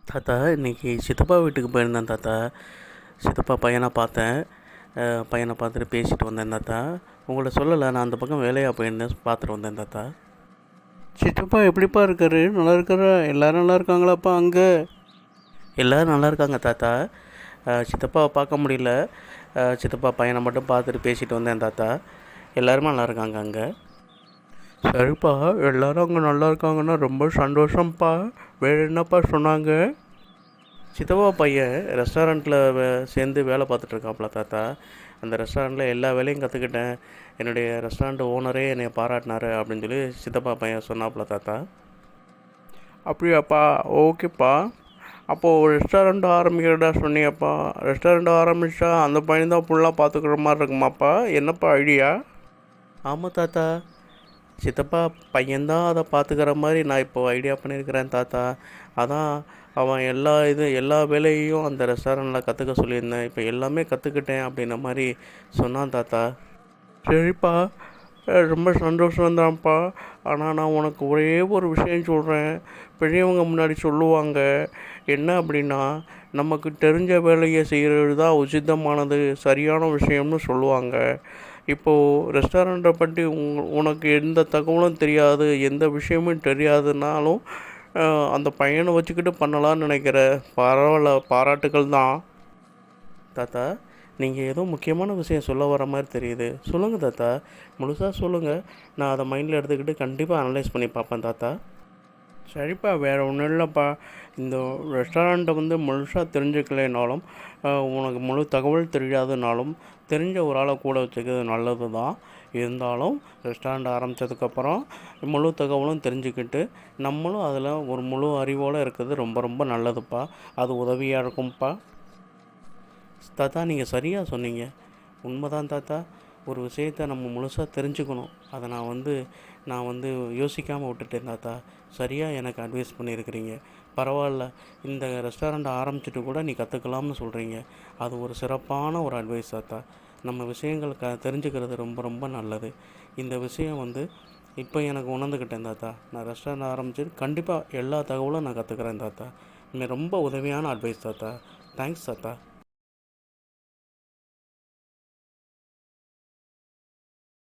தாத்தா இன்றைக்கி சித்தப்பா வீட்டுக்கு போயிருந்தேன் தாத்தா. சித்தப்பா பையனை பார்த்தேன். பையனை பார்த்துட்டு பேசிட்டு வந்தேன் தாத்தா. உங்கள்ட்ட சொல்லலை, நான் அந்த பக்கம் வேலையாக போயிருந்தேன், பார்த்துட்டு வந்தேன் தாத்தா. சித்தப்பா எப்படிப்பா இருக்காரு? நல்லா இருக்காரா? எல்லோரும் நல்லா இருக்காங்களாப்பா அங்கே? எல்லோரும் நல்லா இருக்காங்க தாத்தா. சித்தப்பாவை பார்க்க முடியல. சித்தப்பா பையனை மட்டும் பார்த்துட்டு பேசிட்டு வந்தேன் தாத்தா. எல்லோருமே நல்லா இருக்காங்க அங்கே. சரிப்பா, எல்லோரும் அங்கே நல்லா இருக்காங்கன்னா ரொம்ப சந்தோஷம்ப்பா. வேறு என்னப்பா சொன்னாங்க? சித்தப்பா பையன் ரெஸ்டாரண்ட்டில் சேர்ந்து வேலை பார்த்துட்ருக்காப்புல தாத்தா. அந்த ரெஸ்டாரண்ட்டில் எல்லா வேலையும் கற்றுக்கிட்டேன், என்னுடைய ரெஸ்டாரண்ட் ஓனரே என்னை பாராட்டினார் அப்படின்னு சொல்லி சித்தப்பா பையன் சொன்னாப்புல தாத்தா. அப்படியாப்பா? ஓகேப்பா. அப்போது ரெஸ்டாரண்ட் ஆரம்பிக்கிறதா சொன்னியப்பா. ரெஸ்டாரண்ட் ஆரம்பித்தா அந்த பையன் தான் ஃபுல்லாக பார்த்துக்கிற மாதிரி இருக்குமாப்பா? என்னப்பா ஐடியா? ஆமாம் தாத்தா, சித்தப்பா பையன்தான் அதை பார்த்துக்கிற மாதிரி நான் இப்போது ஐடியா பண்ணியிருக்கிறேன் தாத்தா. அதான் அவன் எல்லா வேலையையும் அந்த ரெஸ்டாரண்ட்டில் கற்றுக்க சொல்லியிருந்தேன். இப்போ எல்லாமே கற்றுக்கிட்டேன் அப்படின்ன மாதிரி சொன்னான் தாத்தா. சரிப்பா, ரொம்ப சந்தோஷம்தான்ப்பா. ஆனால் நான் உனக்கு ஒரே ஒரு விஷயம் சொல்கிறேன். பெரியவங்க முன்னாடி சொல்லுவாங்க என்ன அப்படின்னா, நமக்கு தெரிஞ்ச வேலையை செய்கிறது தான் உச்சிதமானது, சரியான விஷயம்னு சொல்லுவாங்க. இப்போது ரெஸ்டாரண்ட்டை பற்றி உனக்கு எந்த தகவலும் தெரியாது, எந்த விஷயமும் தெரியாதுனாலும் அந்த பையனை வச்சுக்கிட்டு பண்ணலான்னு நினைக்கிற. பரவாயில்ல, பாராட்டுக்கள் தான் தாத்தா. நீங்கள் ஏதோ முக்கியமான விஷயம் சொல்ல வர மாதிரி தெரியுது. சொல்லுங்கள் தாத்தா, முழுசாக சொல்லுங்கள். நான் அதை மைண்டில் எடுத்துக்கிட்டு கண்டிப்பாக அனலைஸ் பண்ணி பார்ப்பேன் தாத்தா. சரிப்பா, வேறு ஒன்றும் இல்லைப்பா. இந்த ரெஸ்டாரண்ட்டை முழுசாக தெரிஞ்சுக்கலைனாலும், உனக்கு முழு தகவல் தெரியாதுனாலும், தெரிஞ்ச ஒரு ஆளை கூட வச்சுக்கிறது நல்லது தான். இருந்தாலும் ரெஸ்டாரண்ட் ஆரம்பித்ததுக்கப்புறம் முழு தகவலும் தெரிஞ்சுக்கிட்டு நம்மளும் அதில் ஒரு முழு அறிவோடு இருக்கிறது ரொம்ப ரொம்ப நல்லதுப்பா. அது உதவியாக இருக்கும்ப்பா. தாத்தா, நீங்கள் சரியாக சொன்னீங்க. உண்மைதான் தாத்தா. ஒரு விஷயத்தை நம்ம முழுசாக தெரிஞ்சுக்கணும். அதை நான் யோசிக்காமல் விட்டுட்டேன் தாத்தா. சரியாக எனக்கு அட்வைஸ் பண்ணியிருக்கிறீங்க. பரவாயில்ல, இந்த ரெஸ்டாரண்ட் ஆரம்பிச்சுட்டு கூட நீ கற்றுக்கலாம்னு சொல்கிறீங்க. அது ஒரு சிறப்பான ஒரு அட்வைஸ் தாத்தா. நம்ம விஷயங்கள் தெரிஞ்சுக்கிறது ரொம்ப ரொம்ப நல்லது. இந்த விஷயம் இப்போ எனக்கு உணர்ந்துக்கிட்டேன் தாத்தா. நான் ரெஸ்டாரண்ட் ஆரம்பிச்சுட்டு கண்டிப்பாக எல்லா தகவலும் நான் கற்றுக்குறேன் தாத்தா. ரொம்ப உதவியான அட்வைஸ் தாத்தா. தேங்க்ஸ் தாத்தா.